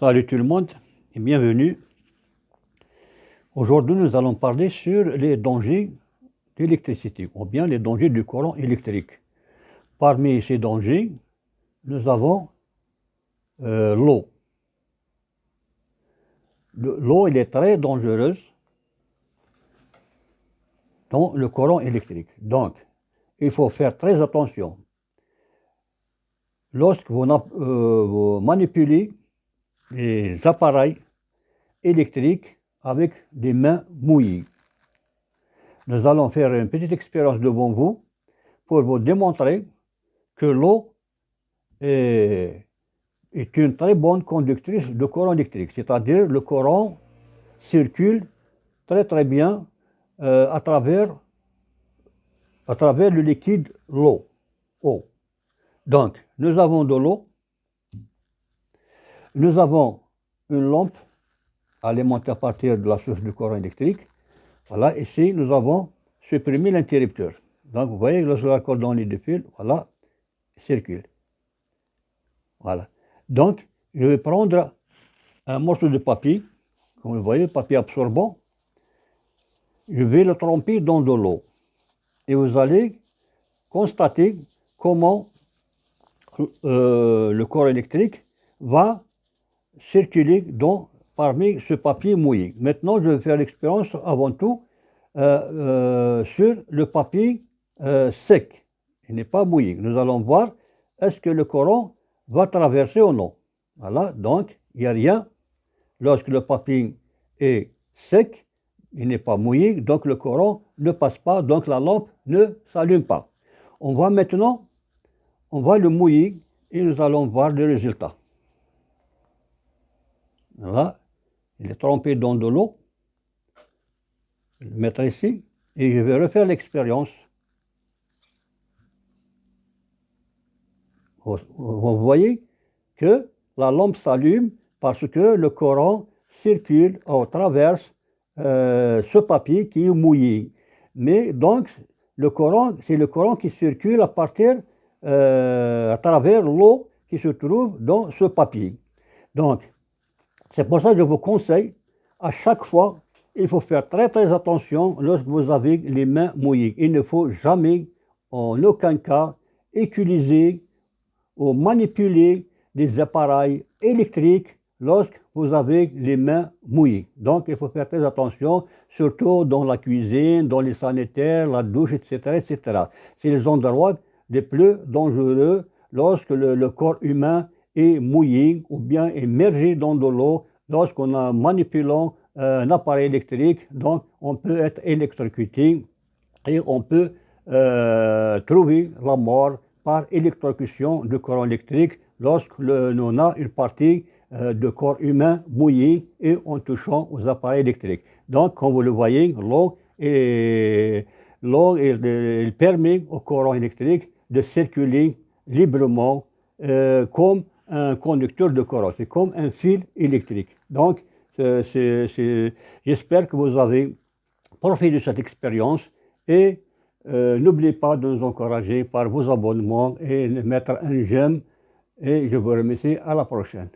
Salut tout le monde et bienvenue. Aujourd'hui, nous allons parler sur les dangers d'électricité ou bien les dangers du courant électrique. Parmi ces dangers, nous avons l'eau. L'eau, elle est très dangereuse dans le courant électrique. Donc, il faut faire très attention. Lorsque vous manipulez des appareils électriques avec des mains mouillées. Nous allons faire une petite expérience devant vous pour vous démontrer que l'eau est une très bonne conductrice de courant électrique. C'est-à-dire le courant circule très bien à travers le liquide, l'eau. Donc, nous avons de l'eau, nous avons une lampe alimentée à partir de la source du courant électrique. Voilà, ici, nous avons supprimé l'interrupteur. Donc, vous voyez, lorsque l'accordons les deux fils, voilà, il circule. Voilà. Donc, je vais prendre un morceau de papier, comme vous voyez, papier absorbant. Je vais le tremper dans de l'eau. Et vous allez constater comment le courant électrique va circuler parmi ce papier mouillé. Maintenant, je vais faire l'expérience avant tout sur le papier sec. Il n'est pas mouillé. Nous allons voir est-ce que le courant va traverser ou non. Voilà, donc il n'y a rien. Lorsque le papier est sec, il n'est pas mouillé, donc le courant ne passe pas, donc la lampe ne s'allume pas. On va le mouiller et nous allons voir le résultat. Voilà, il est trempé dans de l'eau. Je vais le mettre ici et je vais refaire l'expérience. Vous voyez que la lampe s'allume parce que le courant circule au travers ce papier qui est mouillé. Mais donc, c'est le courant qui circule à travers l'eau qui se trouve dans ce papier. Donc, c'est pour ça que je vous conseille, à chaque fois, il faut faire très attention lorsque vous avez les mains mouillées. Il ne faut jamais, en aucun cas, utiliser ou manipuler des appareils électriques lorsque vous avez les mains mouillées. Donc, il faut faire très attention, surtout dans la cuisine, dans les sanitaires, la douche, etc. C'est les endroits les plus dangereux lorsque le corps humain est mouillé ou bien immergé dans de l'eau lorsqu'on a manipulant un appareil électrique. Donc, on peut être électrocuté et on peut trouver la mort par électrocution de courant électrique lorsque l'on a une partie de corps humain mouillé et en touchant aux appareils électriques. Donc, comme vous le voyez, l'eau permet au courant électrique de circuler librement comme un conducteur de courant. C'est comme un fil électrique. Donc, j'espère que vous avez profité de cette expérience et n'oubliez pas de nous encourager par vos abonnements et de mettre un j'aime et je vous remercie. À la prochaine.